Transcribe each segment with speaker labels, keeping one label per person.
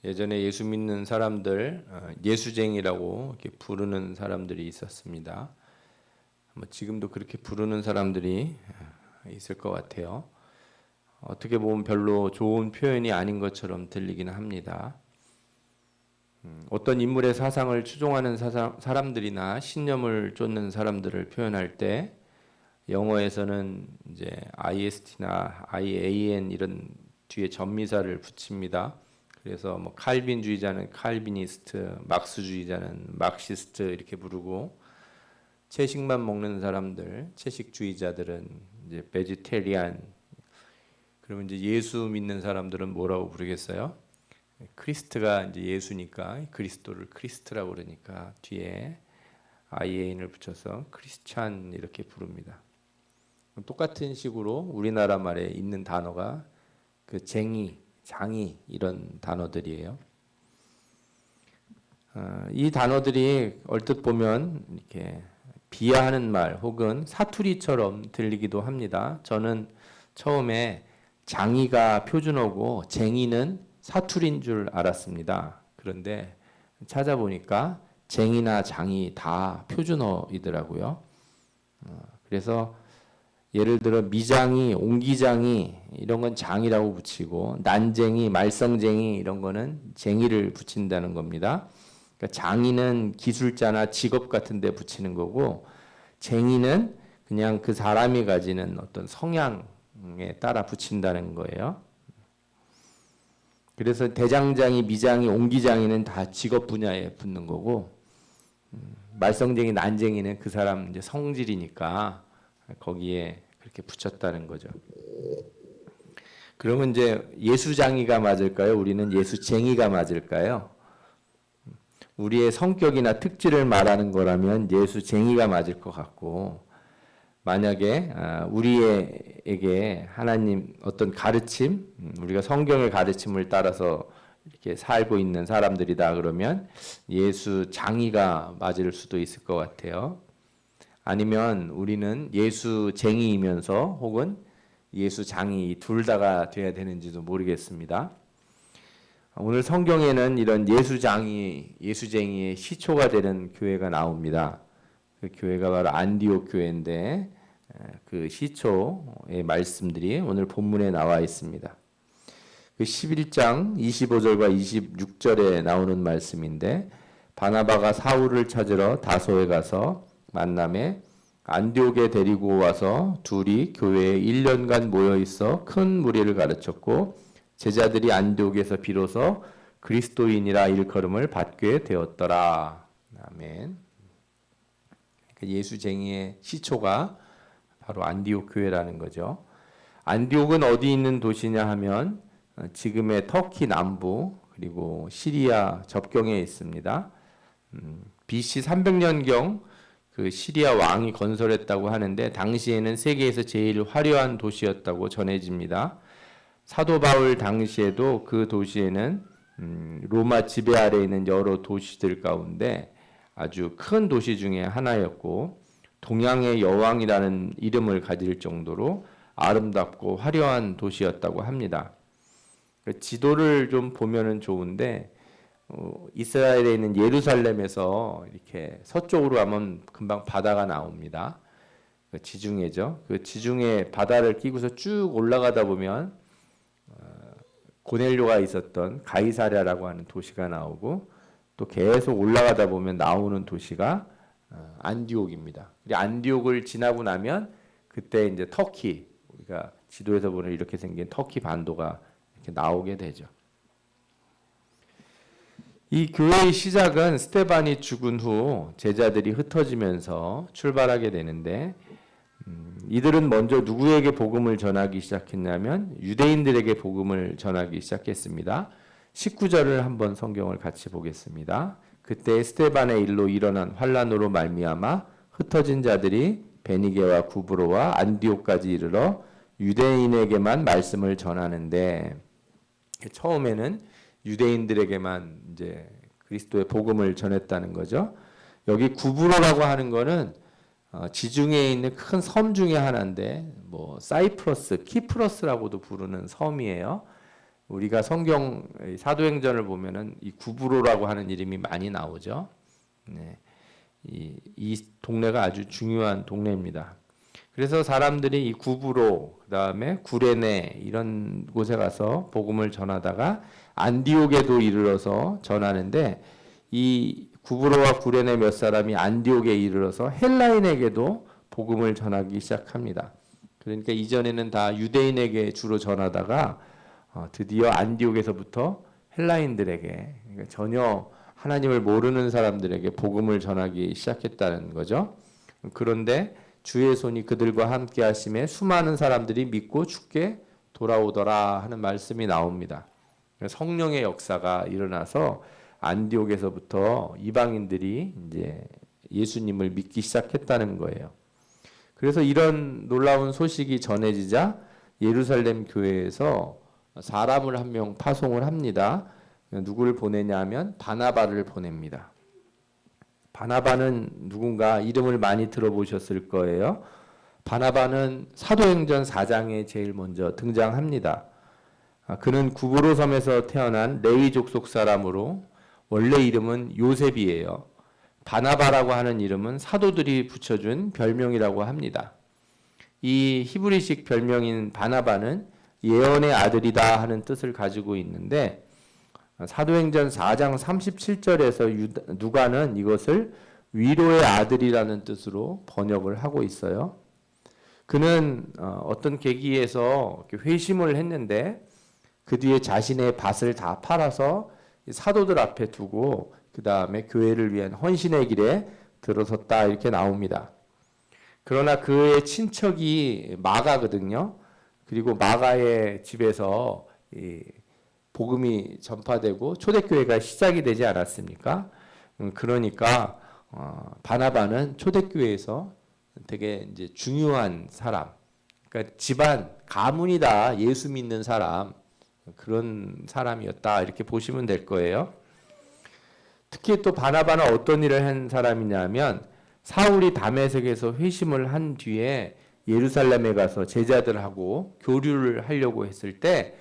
Speaker 1: 예전에 예수 믿는 사람들 예수쟁이라고 이렇게 부르는 사람들이 있었습니다. 지금도 그렇게 부르는 사람들이 있을 것 같아요. 어떻게 보면 별로 좋은 표현이 아닌 것처럼 들리기는 합니다. 어떤 인물의 사상을 추종하는 사람들이나 신념을 쫓는 사람들을 표현할 때 영어에서는 이제 IST나 IAN 이런 뒤에 전미사를 붙입니다. 그래서 뭐 칼빈주의자는 칼비니스트, 막스주의자는 막시스트 이렇게 부르고 채식만 먹는 사람들, 채식주의자들은 이제 베지테리안. 그러면 이제 예수 믿는 사람들은 뭐라고 부르겠어요? 크리스트가 이제 예수니까 그리스도를 크리스트라고 그러니까 뒤에 IAN을 붙여서 크리스찬 이렇게 부릅니다. 똑같은 식으로 우리나라 말에 있는 단어가 그 쟁이, 장이 이런 단어들이에요. 이 단어들이 얼뜻 보면 이렇게 비하하는 말 혹은 사투리처럼 들리기도 합니다. 저는 처음에 장이가 표준어고 쟁이는 사투리인 줄 알았습니다. 그런데 찾아보니까 쟁이나 장이 다 표준어이더라고요. 그래서 예를 들어 미장이, 옹기장이 이런 건 장이라고 붙이고 난쟁이, 말썽쟁이 이런 거는 쟁이를 붙인다는 겁니다. 그러니까 장이는 기술자나 직업 같은 데 붙이는 거고 쟁이는 그냥 그 사람이 가지는 어떤 성향에 따라 붙인다는 거예요. 그래서 대장장이, 미장이, 옹기장이는 다 직업 분야에 붙는 거고 말썽쟁이, 난쟁이는 그 사람 이제 성질이니까 거기에 그렇게 붙였다는 거죠. 그러면 이제 예수장이가 맞을까요? 우리는 예수쟁이가 맞을까요? 우리의 성격이나 특질을 말하는 거라면 예수쟁이가 맞을 것 같고 만약에 우리에게 하나님 어떤 가르침, 우리가 성경의 가르침을 따라서 이렇게 살고 있는 사람들이다 그러면 예수장이가 맞을 수도 있을 것 같아요. 아니면 우리는 예수쟁이이면서 혹은 예수장이 둘 다가 돼야 되는지도 모르겠습니다. 오늘 성경에는 이런 예수장이, 예수쟁이의 시초가 되는 교회가 나옵니다. 그 교회가 바로 안디옥 교회인데 그 시초의 말씀들이 오늘 본문에 나와 있습니다. 그 11장 25절과 26절에 나오는 말씀인데 바나바가 사울을 찾으러 다소에 가서 만남에 안디옥에 데리고 와서 둘이 교회에 1년간 모여 있어 큰 무리를 가르쳤고 제자들이 안디옥에서 비로소 그리스도인이라 일컬음을 받게 되었더라. 아멘. 예수쟁이의 시초가 바로 안디옥 교회라는 거죠. 안디옥은 어디 있는 도시냐 하면 지금의 터키 남부 그리고 시리아 접경에 있습니다. BC 300년경 그 시리아 왕이 건설했다고 하는데 당시에는 세계에서 제일 화려한 도시였다고 전해집니다. 사도 바울 당시에도 그 도시에는 로마 지배 아래에 있는 여러 도시들 가운데 아주 큰 도시 중에 하나였고 동양의 여왕이라는 이름을 가질 정도로 아름답고 화려한 도시였다고 합니다. 지도를 좀 보면은 좋은데 이스라엘에 있는 예루살렘에서 이렇게 서쪽으로 가면 금방 바다가 나옵니다. 지중해죠. 그 지중해 바다를 끼고서 쭉 올라가다 보면 고넬료가 있었던 가이사랴라고 하는 도시가 나오고 또 계속 올라가다 보면 나오는 도시가 안디옥입니다. 안디옥을 지나고 나면 그때 이제 터키 우리가 지도에서 보는 이렇게 생긴 터키 반도가 이렇게 나오게 되죠. 이 교회의 시작은 스데반이 죽은 후 제자들이 흩어지면서 출발하게 되는데 이들은 먼저 누구에게 복음을 전하기 시작했냐면 유대인들에게 복음을 전하기 시작했습니다. 19절을 한번 성경을 같이 보겠습니다. 그때 스데반의 일로 일어난 환란으로 말미암아 흩어진 자들이 베니게와 구브로와 안디옥까지 이르러 유대인에게만 말씀을 전하는데 처음에는 유대인들에게만 이제 그리스도의 복음을 전했다는 거죠. 여기 구브로라고 하는 거는 지중해에 있는 큰 섬 중에 하나인데 뭐 사이프러스, 키프러스라고도 부르는 섬이에요. 우리가 성경 사도행전을 보면은 이 구브로라고 하는 이름이 많이 나오죠. 네. 이 동네가 아주 중요한 동네입니다. 그래서 사람들이 이 구브로, 그다음에 구레네 이런 곳에 가서 복음을 전하다가 안디옥에도 이르러서 전하는데, 이 구브로와 구레네 몇 사람이 안디옥에 이르러서 헬라인에게도 복음을 전하기 시작합니다. 그러니까 이전에는 다 유대인에게 주로 전하다가 드디어 안디옥에서부터 헬라인들에게, 그러니까 전혀 하나님을 모르는 사람들에게 복음을 전하기 시작했다는 거죠. 그런데 주의 손이 그들과 함께 하심에 수많은 사람들이 믿고 주께 돌아오더라 하는 말씀이 나옵니다. 성령의 역사가 일어나서 안디옥에서부터 이방인들이 이제 예수님을 믿기 시작했다는 거예요. 그래서 이런 놀라운 소식이 전해지자 예루살렘 교회에서 사람을 한 명 파송을 합니다. 누구를 보내냐 하면 바나바를 보냅니다. 바나바는 누군가 이름을 많이 들어보셨을 거예요. 바나바는 사도행전 4장에 제일 먼저 등장합니다. 그는 구브로 섬에서 태어난 레위 족속 사람으로 원래 이름은 요셉이에요. 바나바라고 하는 이름은 사도들이 붙여준 별명이라고 합니다. 이 히브리식 별명인 바나바는 예언의 아들이다 하는 뜻을 가지고 있는데, 사도행전 4장 37절에서 누가는 이것을 위로의 아들이라는 뜻으로 번역을 하고 있어요. 그는 어떤 계기에서 회심을 했는데 그 뒤에 자신의 밭을 다 팔아서 사도들 앞에 두고 그 다음에 교회를 위한 헌신의 길에 들어섰다 이렇게 나옵니다. 그러나 그의 친척이 마가거든요. 그리고 마가의 집에서 복음이 전파되고 초대교회가 시작이 되지 않았습니까? 그러니까 바나바는 초대교회에서 되게 이제 중요한 사람, 그러니까 집안 가문이다 예수 믿는 사람, 그런 사람이었다 이렇게 보시면 될 거예요. 특히 또 바나바는 어떤 일을 한 사람이냐면, 사울이 다메섹에서 회심을 한 뒤에 예루살렘에 가서 제자들하고 교류를 하려고 했을 때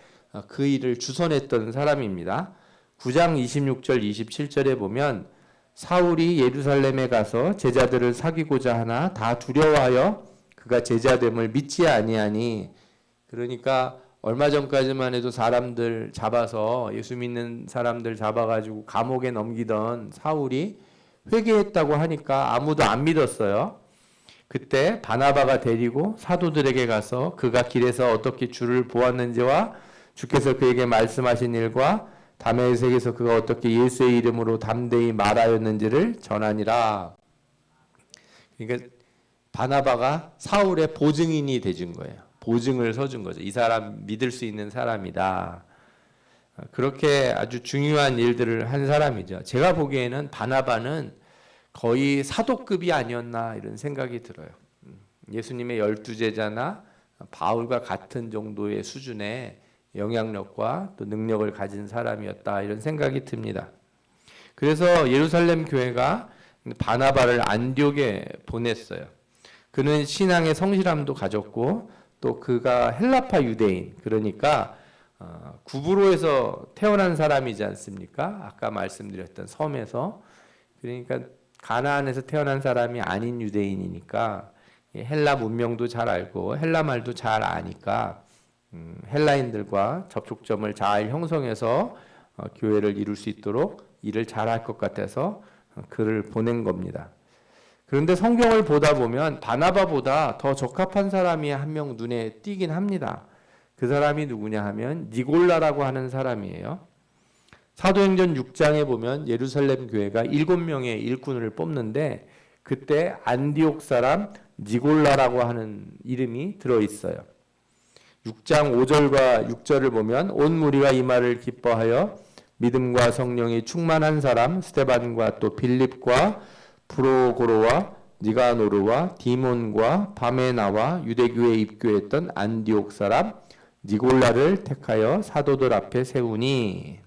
Speaker 1: 그 일을 주선했던 사람입니다. 9장 26절 27절에 보면 사울이 예루살렘에 가서 제자들을 사귀고자 하나 다 두려워하여 그가 제자됨을 믿지 아니하니, 그러니까 얼마 전까지만 해도 사람들 잡아서 예수 믿는 사람들 잡아가지고 감옥에 넘기던 사울이 회개했다고 하니까 아무도 안 믿었어요. 그때 바나바가 데리고 사도들에게 가서 그가 길에서 어떻게 주를 보았는지와 주께서 그에게 말씀하신 일과 다메섹에서 그가 어떻게 예수의 이름으로 담대히 말하였는지를 전하니라. 그러니까 바나바가 사울의 보증인이 되준 거예요. 보증을 서준 거죠. 이 사람 믿을 수 있는 사람이다. 그렇게 아주 중요한 일들을 한 사람이죠. 제가 보기에는 바나바는 거의 사도급이 아니었나 이런 생각이 들어요. 예수님의 12제자나 바울과 같은 정도의 수준의 영향력과 또 능력을 가진 사람이었다 이런 생각이 듭니다. 그래서 예루살렘 교회가 바나바를 안디옥에 보냈어요. 그는 신앙의 성실함도 가졌고 또 그가 헬라파 유대인, 그러니까 구브로에서 태어난 사람이지 않습니까? 아까 말씀드렸던 섬에서, 그러니까 가나안에서 태어난 사람이 아닌 유대인이니까 헬라 문명도 잘 알고 헬라 말도 잘 아니까 헬라인들과 접촉점을 잘 형성해서 교회를 이룰 수 있도록 일을 잘할 것 같아서 그를 보낸 겁니다. 그런데 성경을 보다 보면 바나바보다 더 적합한 사람이 한 명 눈에 띄긴 합니다. 그 사람이 누구냐 하면 니골라라고 하는 사람이에요. 사도행전 6장에 보면 예루살렘 교회가 7명의 일꾼을 뽑는데 그때 안디옥 사람 니골라라고 하는 이름이 들어있어요. 6장 5절과 6절을 보면 온 무리가 이 말을 기뻐하여 믿음과 성령이 충만한 사람 스데반과 또 빌립과 프로고로와 니가노르와 디몬과 바메나와 유대교에 입교했던 안디옥 사람 니골라를 택하여 사도들 앞에 세우니,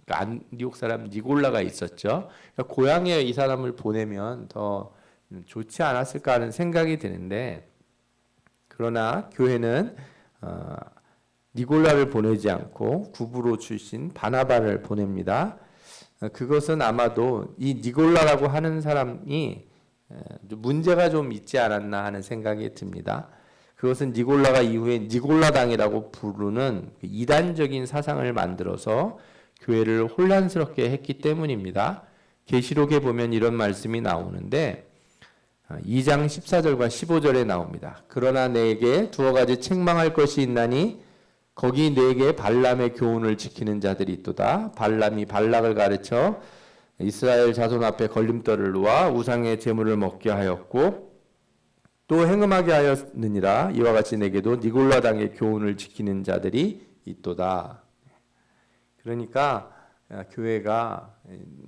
Speaker 1: 그러니까 안디옥 사람 니골라가 있었죠. 그러니까 고향에 이 사람을 보내면 더 좋지 않았을까 하는 생각이 드는데, 그러나 교회는 니골라를 보내지 않고 구브로 출신 바나바를 보냅니다. 그것은 아마도 이 니골라라고 하는 사람이 문제가 좀 있지 않았나 하는 생각이 듭니다. 그것은 니골라가 이후에 니골라당이라고 부르는 이단적인 사상을 만들어서 교회를 혼란스럽게 했기 때문입니다. 계시록에 보면 이런 말씀이 나오는데 2장 14절과 15절에 나옵니다. 그러나 내게 두어 가지 책망할 것이 있나니 거기 내게 발람의 교훈을 지키는 자들이 있도다. 발람이 발락을 가르쳐 이스라엘 자손 앞에 걸림돌을 놓아 우상의 제물을 먹게 하였고 또 행음하게 하였느니라. 이와 같이 내게도 니골라 당의 교훈을 지키는 자들이 있도다. 그러니까 교회가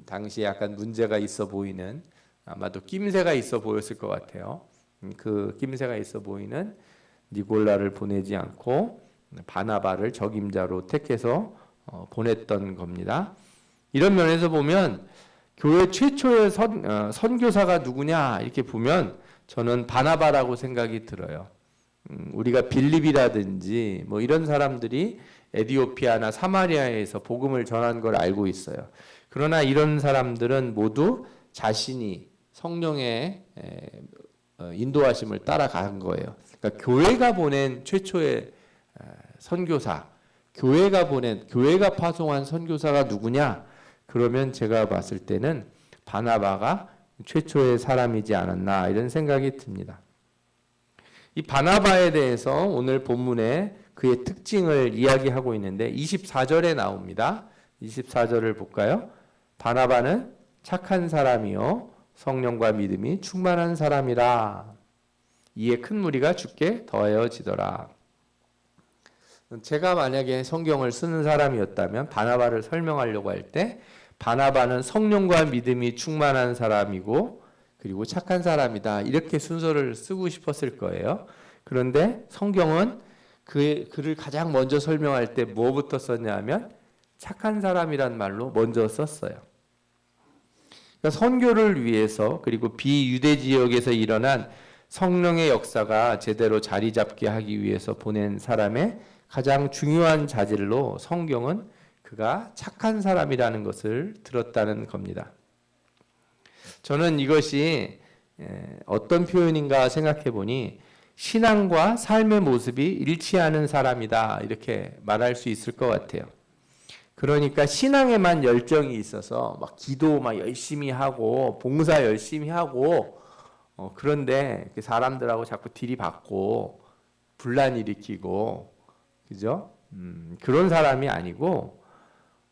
Speaker 1: 당시에 약간 문제가 있어 보이는, 아마도 낌새가 있어 보였을 것 같아요. 그 낌새가 있어 보이는 니골라를 보내지 않고 바나바를 적임자로 택해서 보냈던 겁니다. 이런 면에서 보면 교회 최초의 선교사가 누구냐 이렇게 보면 저는 바나바라고 생각이 들어요. 우리가 빌립이라든지 뭐 이런 사람들이 에디오피아나 사마리아에서 복음을 전한 걸 알고 있어요. 그러나 이런 사람들은 모두 자신이 성령의 인도하심을 따라간 거예요. 그러니까 교회가 보낸 최초의 선교사, 교회가 파송한 선교사가 누구냐? 그러면 제가 봤을 때는 바나바가 최초의 사람이지 않았나 이런 생각이 듭니다. 이 바나바에 대해서 오늘 본문에 그의 특징을 이야기하고 있는데 24절에 나옵니다. 24절을 볼까요? 바나바는 착한 사람이요 성령과 믿음이 충만한 사람이라. 이에 큰 무리가 주께 더하여지더라. 제가 만약에 성경을 쓰는 사람이었다면 바나바를 설명하려고 할 때 바나바는 성령과 믿음이 충만한 사람이고 그리고 착한 사람이다 이렇게 순서를 쓰고 싶었을 거예요. 그런데 성경은 그를 가장 먼저 설명할 때 뭐부터 썼냐면 착한 사람이란 말로 먼저 썼어요. 그러니까 선교를 위해서 그리고 비유대 지역에서 일어난 성령의 역사가 제대로 자리 잡게 하기 위해서 보낸 사람의 가장 중요한 자질로 성경은 그가 착한 사람이라는 것을 들었다는 겁니다. 저는 이것이 어떤 표현인가 생각해 보니 신앙과 삶의 모습이 일치하는 사람이다 이렇게 말할 수 있을 것 같아요. 그러니까 신앙에만 열정이 있어서 막 기도 막 열심히 하고 봉사 열심히 하고 그런데 사람들하고 자꾸 들이받고 분란 일으키고 그죠? 그런 사람이 아니고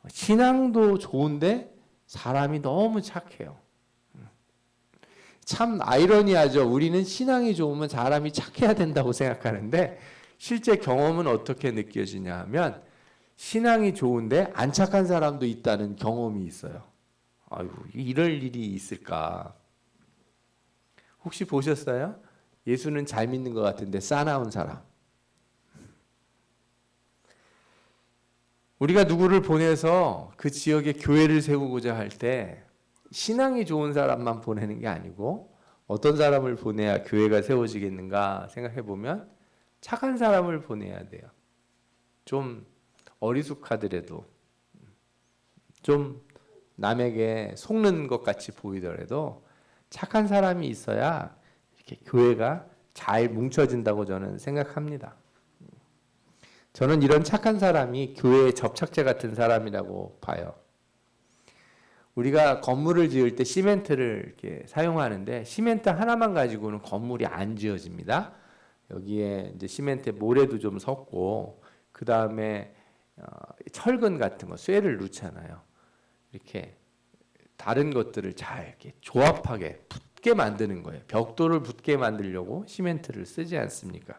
Speaker 1: 신앙도 좋은데 사람이 너무 착해요. 참 아이러니하죠. 우리는 신앙이 좋으면 사람이 착해야 된다고 생각하는데 실제 경험은 어떻게 느껴지냐 하면 신앙이 좋은데 안 착한 사람도 있다는 경험이 있어요. 아유, 이럴 일이 있을까? 혹시 보셨어요? 예수는 잘 믿는 것 같은데 싸나운 사람. 우리가 누구를 보내서 그 지역에 교회를 세우고자 할 때 신앙이 좋은 사람만 보내는 게 아니고 어떤 사람을 보내야 교회가 세워지겠는가 생각해 보면 착한 사람을 보내야 돼요. 좀 어리숙하더라도 좀 남에게 속는 것 같이 보이더라도 착한 사람이 있어야 이렇게 교회가 잘 뭉쳐진다고 저는 생각합니다. 저는 이런 착한 사람이 교회의 접착제 같은 사람이라고 봐요. 우리가 건물을 지을 때 시멘트를 이렇게 사용하는데 시멘트 하나만 가지고는 건물이 안 지어집니다. 여기에 이제 시멘트에 모래도 좀 섞고 그 다음에 철근 같은 거 쇠를 넣잖아요. 이렇게 다른 것들을 잘 이렇게 조합하게 붙게 만드는 거예요. 벽돌을 붙게 만들려고 시멘트를 쓰지 않습니까?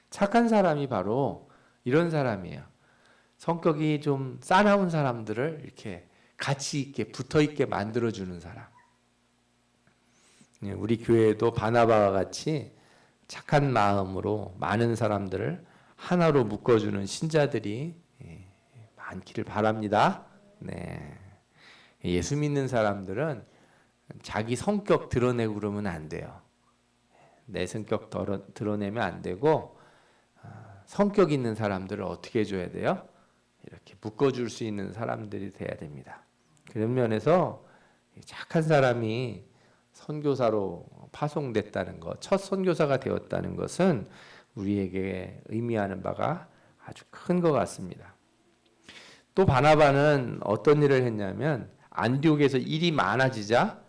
Speaker 1: 착한 사람이 바로 이런 사람이에요. 성격이 좀 싸나운 사람들을 이렇게 같이 있게 붙어 있게 만들어주는 사람. 우리 교회도 바나바와 같이 착한 마음으로 많은 사람들을 하나로 묶어주는 신자들이 많기를 바랍니다. 네. 예수 믿는 사람들은 자기 성격 드러내고 그러면 안 돼요. 내 성격 드러내면 안 되고 성격 있는 사람들을 어떻게 해줘야 돼요? 이렇게 묶어줄 수 있는 사람들이 돼야 됩니다. 그런 면에서 착한 사람이 선교사로 파송됐다는 것, 첫 선교사가 되었다는 것은 우리에게 의미하는 바가 아주 큰 것 같습니다. 또 바나바는 어떤 일을 했냐면 안디옥에서 일이 많아지자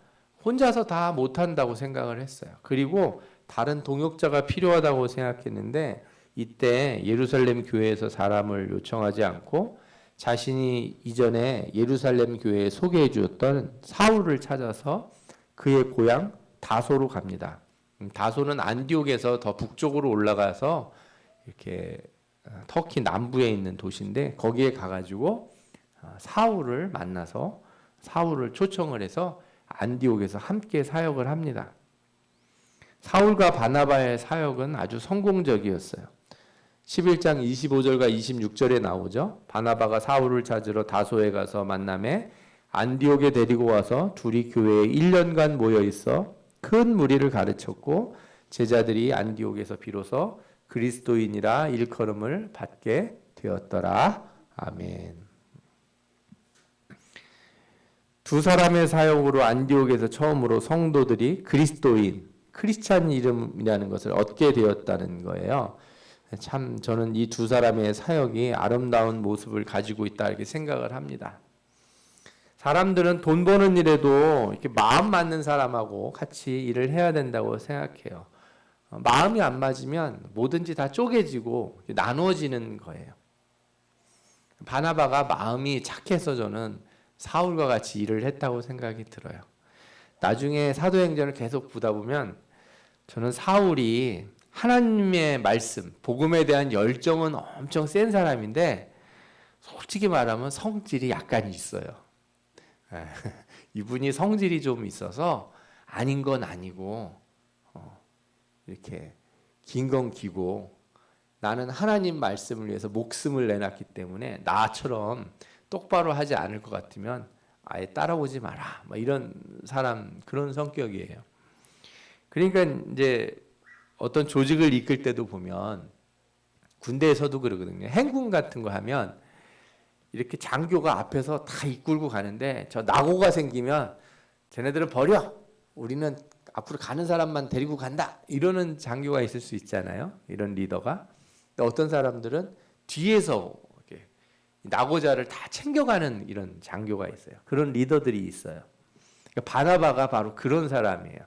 Speaker 1: 혼자서 다 못한다고 생각을 했어요. 그리고 다른 동역자가 필요하다고 생각했는데 이때 예루살렘 교회에서 사람을 요청하지 않고 자신이 이전에 예루살렘 교회에 소개해 주었던 사울을 찾아서 그의 고향 다소로 갑니다. 다소는 안디옥에서 더 북쪽으로 올라가서 이렇게 터키 남부에 있는 도시인데 거기에 가가지고 사울을 만나서 사울을 초청을 해서 안디옥에서 함께 사역을 합니다. 사울과 바나바의 사역은 아주 성공적이었어요. 11장 25절과 26절에 나오죠. 바나바가 사울을 찾으러 다소에 가서 만남에 안디옥에 데리고 와서 둘이 교회에 1년간 모여 있어 큰 무리를 가르쳤고 제자들이 안디옥에서 비로소 그리스도인이라 일컬음을 받게 되었더라. 아멘. 두 사람의 사역으로 안디옥에서 처음으로 성도들이 그리스도인, 크리스찬 이름이라는 것을 얻게 되었다는 거예요. 참 저는 이 두 사람의 사역이 아름다운 모습을 가지고 있다 이렇게 생각을 합니다. 사람들은 돈 버는 일에도 이렇게 마음 맞는 사람하고 같이 일을 해야 된다고 생각해요. 마음이 안 맞으면 뭐든지 다 쪼개지고 나누어지는 거예요. 바나바가 마음이 착해서 저는 사울과 같이 일을 했다고 생각이 들어요. 나중에 사도행전을 계속 보다 보면 저는 사울이 하나님의 말씀, 복음에 대한 열정은 엄청 센 사람인데 솔직히 말하면 성질이 약간 있어요. 이분이 성질이 좀 있어서 아닌 건 아니고 이렇게 긴 건 기고 나는 하나님 말씀을 위해서 목숨을 내놨기 때문에 나처럼 똑바로 하지 않을 것 같으면 아예 따라오지 마라. 이런 사람 그런 성격이에요. 그러니까 이제 어떤 조직을 이끌 때도 보면 군대에서도 그러거든요. 행군 같은 거 하면 이렇게 장교가 앞에서 다 이끌고 가는데 저 낙오가 생기면 쟤네들은 버려. 우리는 앞으로 가는 사람만 데리고 간다. 이러는 장교가 있을 수 있잖아요. 이런 리더가. 어떤 사람들은 뒤에서 이렇게 낙오자를 다 챙겨가는 이런 장교가 있어요. 그런 리더들이 있어요. 그러니까 바나바가 바로 그런 사람이에요.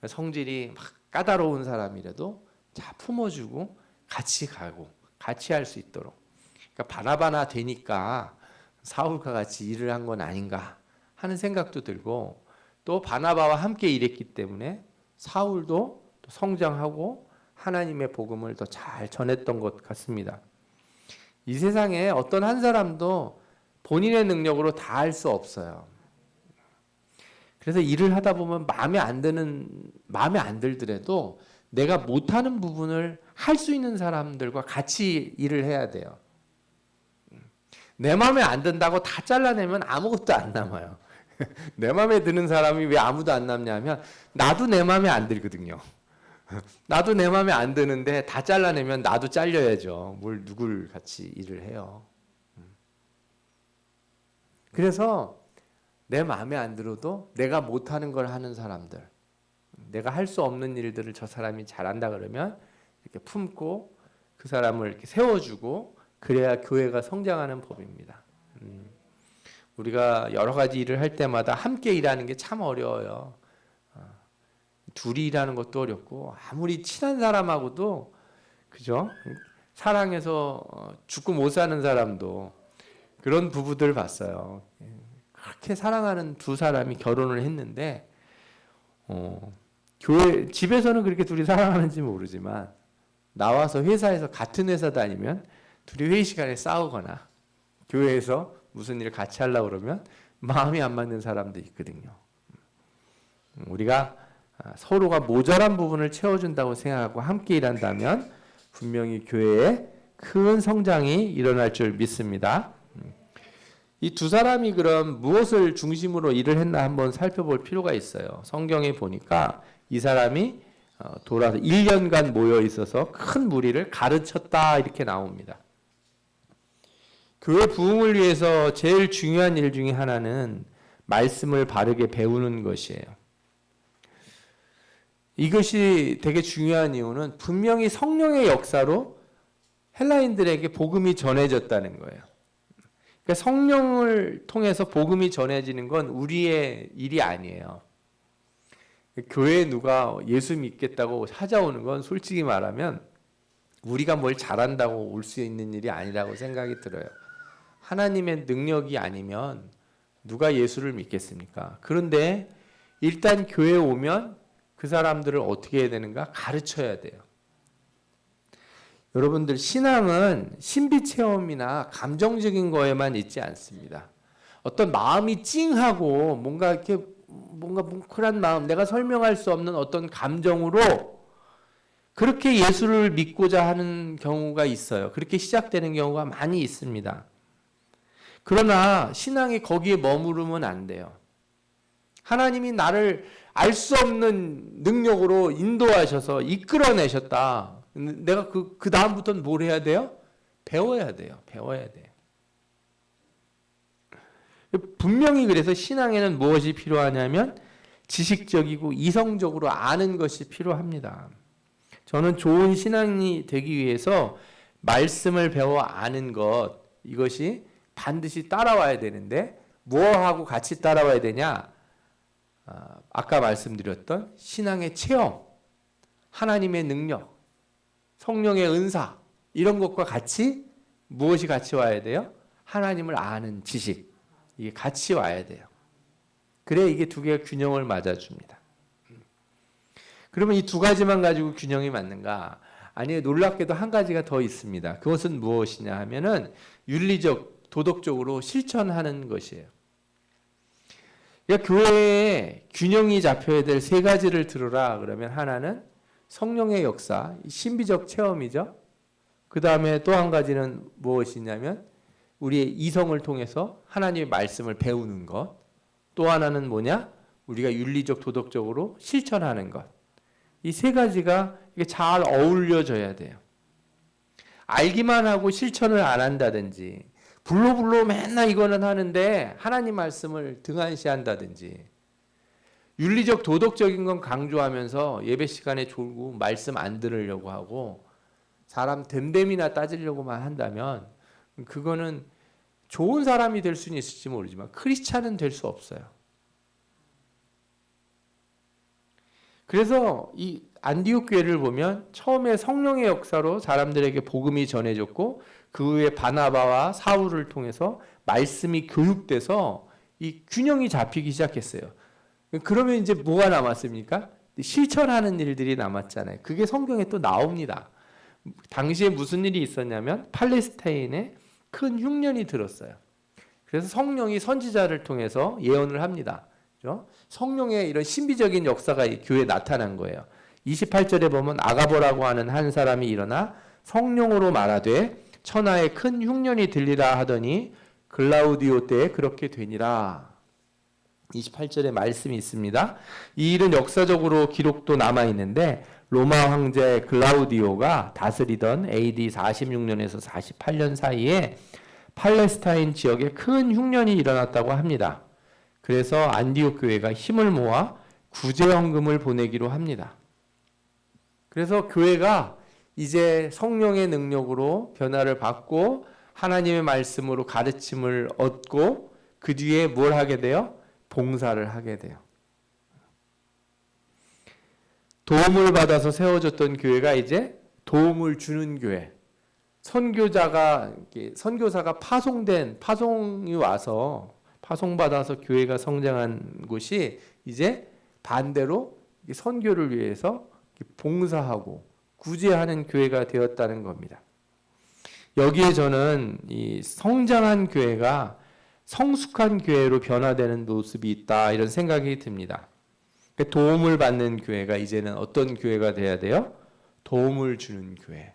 Speaker 1: 성질이 막 까다로운 사람이라도 자 품어주고 같이 가고 같이 할 수 있도록. 그러니까 바나바나 되니까 사울과 같이 일을 한 건 아닌가 하는 생각도 들고 또 바나바와 함께 일했기 때문에 사울도 성장하고 하나님의 복음을 더 잘 전했던 것 같습니다. 이 세상에 어떤 한 사람도 본인의 능력으로 다 할 수 없어요. 그래서 일을 하다 보면 마음에 안 들더라도 내가 못하는 부분을 할 수 있는 사람들과 같이 일을 해야 돼요. 내 마음에 안 든다고 다 잘라내면 아무것도 안 남아요. 내 마음에 드는 사람이 왜 아무도 안 남냐면 나도 내 마음에 안 들거든요. 나도 내 마음에 안 드는데 다 잘라내면 나도 잘려야죠. 뭘 누굴 같이 일을 해요. 그래서 내 마음에 안 들어도 내가 못하는 걸 하는 사람들, 내가 할 수 없는 일들을 저 사람이 잘한다 그러면 이렇게 품고 그 사람을 이렇게 세워주고 그래야 교회가 성장하는 법입니다. 우리가 여러 가지 일을 할 때마다 함께 일하는 게 참 어려워요. 둘이 일하는 것도 어렵고 아무리 친한 사람하고도 그죠? 사랑해서 죽고 못 사는 사람도 그런 부부들 봤어요. 그렇게 사랑하는 두 사람이 결혼을 했는데 교회 집에서는 그렇게 둘이 사랑하는지 모르지만 나와서 회사에서 같은 회사 다니면 둘이 회의 시간에 싸우거나 교회에서 무슨 일을 같이 하려고 그러면 마음이 안 맞는 사람도 있거든요. 우리가 서로가 모자란 부분을 채워준다고 생각하고 함께 일한다면 분명히 교회에 큰 성장이 일어날 줄 믿습니다. 이 두 사람이 그럼 무엇을 중심으로 일을 했나 한번 살펴볼 필요가 있어요. 성경에 보니까 이 사람이 돌아서 1년간 모여 있어서 큰 무리를 가르쳤다 이렇게 나옵니다. 교회 부흥을 위해서 제일 중요한 일 중에 하나는 말씀을 바르게 배우는 것이에요. 이것이 되게 중요한 이유는 분명히 성령의 역사로 헬라인들에게 복음이 전해졌다는 거예요. 그러니까 성령을 통해서 복음이 전해지는 건 우리의 일이 아니에요. 교회에 누가 예수 믿겠다고 찾아오는 건 솔직히 말하면 우리가 뭘 잘한다고 올 수 있는 일이 아니라고 생각이 들어요. 하나님의 능력이 아니면 누가 예수를 믿겠습니까? 그런데 일단 교회에 오면 그 사람들을 어떻게 해야 되는가? 가르쳐야 돼요. 여러분들 신앙은 신비 체험이나 감정적인 거에만 있지 않습니다. 어떤 마음이 찡하고 뭔가 뭉클한 마음, 내가 설명할 수 없는 어떤 감정으로 그렇게 예수를 믿고자 하는 경우가 있어요. 그렇게 시작되는 경우가 많이 있습니다. 그러나 신앙이 거기에 머무르면 안 돼요. 하나님이 나를 알 수 없는 능력으로 인도하셔서 이끌어내셨다. 내가 그 다음부터는 뭘 해야 돼요? 배워야 돼요. 배워야 돼요. 분명히 그래서 신앙에는 무엇이 필요하냐면 지식적이고 이성적으로 아는 것이 필요합니다. 저는 좋은 신앙이 되기 위해서 말씀을 배워 아는 것, 이것이 반드시 따라와야 되는데 무엇하고 같이 따라와야 되냐? 아까 말씀드렸던 신앙의 체험, 하나님의 능력, 성령의 은사, 이런 것과 같이 무엇이 같이 와야 돼요? 하나님을 아는 지식, 이게 같이 와야 돼요. 그래 이게 두 개가 균형을 맞아줍니다. 그러면 이 두 가지만 가지고 균형이 맞는가? 아니요, 놀랍게도 한 가지가 더 있습니다. 그것은 무엇이냐 하면은 윤리적, 도덕적으로 실천하는 것이에요. 그러니까 교회에 균형이 잡혀야 될 세 가지를 들으라 그러면 하나는 성령의 역사, 신비적 체험이죠. 그 다음에 또 한 가지는 무엇이냐면 우리의 이성을 통해서 하나님의 말씀을 배우는 것. 또 하나는 뭐냐? 우리가 윤리적, 도덕적으로 실천하는 것. 이 세 가지가 잘 어울려져야 돼요. 알기만 하고 실천을 안 한다든지 불로불로 맨날 이거는 하는데 하나님 말씀을 등한시한다든지 윤리적, 도덕적인 건 강조하면서 예배 시간에 졸고 말씀 안 들으려고 하고 사람 됨됨이나 따지려고만 한다면 그거는 좋은 사람이 될 수는 있을지 모르지만 크리스찬은 될 수 없어요. 그래서 이 안디옥 교회를 보면 처음에 성령의 역사로 사람들에게 복음이 전해졌고 그 후에 바나바와 사울을 통해서 말씀이 교육돼서 이 균형이 잡히기 시작했어요. 그러면 이제 뭐가 남았습니까? 실천하는 일들이 남았잖아요. 그게 성경에 또 나옵니다. 당시에 무슨 일이 있었냐면 팔레스타인에 큰 흉년이 들었어요. 그래서 성령이 선지자를 통해서 예언을 합니다. 그렇죠? 성령의 이런 신비적인 역사가 이 교회에 나타난 거예요. 28절에 보면 아가보라고 하는 한 사람이 일어나 성령으로 말하되 천하에 큰 흉년이 들리라 하더니 글라우디오 때에 그렇게 되니라. 28절에 말씀이 있습니다. 이 일은 역사적으로 기록도 남아있는데 로마 황제 글라우디오가 다스리던 AD 46년에서 48년 사이에 팔레스타인 지역에 큰 흉년이 일어났다고 합니다. 그래서 안디옥 교회가 힘을 모아 구제헌금을 보내기로 합니다. 그래서 교회가 이제 성령의 능력으로 변화를 받고 하나님의 말씀으로 가르침을 얻고 그 뒤에 뭘 하게 돼요? 봉사를 하게 돼요. 도움을 받아서 세워졌던 교회가 이제 도움을 주는 교회. 선교사가 파송이 와서 파송받아서 교회가 성장한 곳이 이제 반대로 선교를 위해서 봉사하고 구제하는 교회가 되었다는 겁니다. 여기에 저는 이 성장한 교회가 성숙한 교회로 변화되는 모습이 있다 이런 생각이 듭니다. 도움을 받는 교회가 이제는 어떤 교회가 돼야 돼요? 도움을 주는 교회.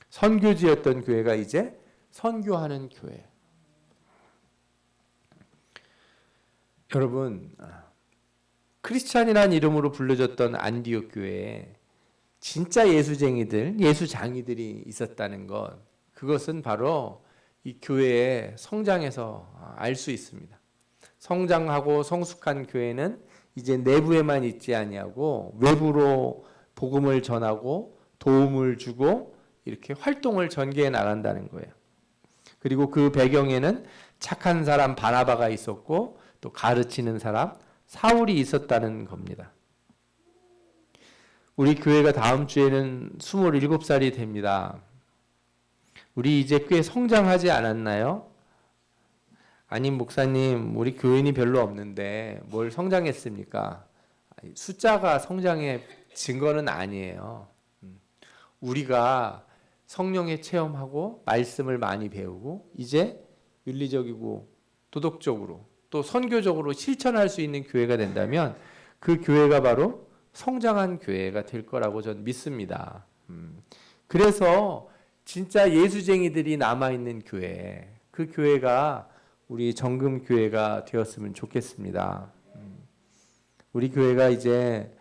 Speaker 1: 선교지였던 교회가 이제 선교하는 교회. 여러분, 크리스찬이라는 이름으로 불려졌던 안디옥 교회에 진짜 예수쟁이들, 예수장이들이 있었다는 것, 그것은 바로 이 교회의 성장에서 알 수 있습니다. 성장하고 성숙한 교회는 이제 내부에만 있지 아니하고 외부로 복음을 전하고 도움을 주고 이렇게 활동을 전개해 나간다는 거예요. 그리고 그 배경에는 착한 사람 바나바가 있었고 또 가르치는 사람 사울이 있었다는 겁니다. 우리 교회가 다음 주에는 27살이 됩니다. 우리 이제 꽤 성장하지 않았나요? 아니 목사님, 우리 교인이 별로 없는데 뭘 성장했습니까? 숫자가 성장의 증거는 아니에요. 우리가 성령의 체험하고 말씀을 많이 배우고 이제 윤리적이고 도덕적으로 또 선교적으로 실천할 수 있는 교회가 된다면 그 교회가 바로 성장한 교회가 될 거라고 저는 믿습니다. 그래서 진짜 예수쟁이들이 남아있는 교회, 그 교회가 우리 정금교회가 되었으면 좋겠습니다. 우리 교회가 이제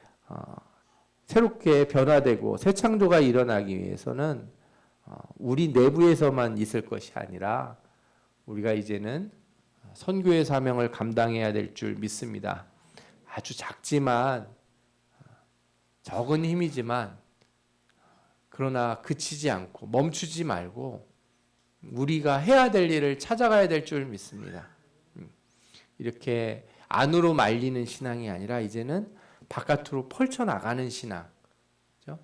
Speaker 1: 새롭게 변화되고 새 창조가 일어나기 위해서는 우리 내부에서만 있을 것이 아니라 우리가 이제는 선교의 사명을 감당해야 될 줄 믿습니다. 아주 작지만 적은 힘이지만 그러나 그치지 않고 멈추지 말고 우리가 해야 될 일을 찾아가야 될 줄 믿습니다. 이렇게 안으로 말리는 신앙이 아니라 이제는 바깥으로 펼쳐나가는 신앙, 그렇죠?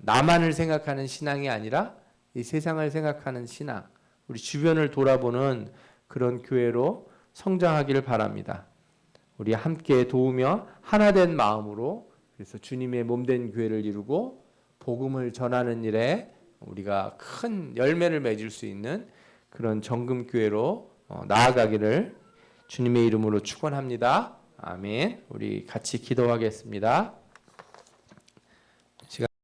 Speaker 1: 나만을 생각하는 신앙이 아니라 이 세상을 생각하는 신앙, 우리 주변을 돌아보는 그런 교회로 성장하기를 바랍니다. 우리 함께 도우며 하나된 마음으로 그래서 주님의 몸된 교회를 이루고 복음을 전하는 일에 우리가 큰 열매를 맺을 수 있는 그런 정금교회로 나아가기를 주님의 이름으로 축원합니다. 아멘. 우리 같이 기도하겠습니다.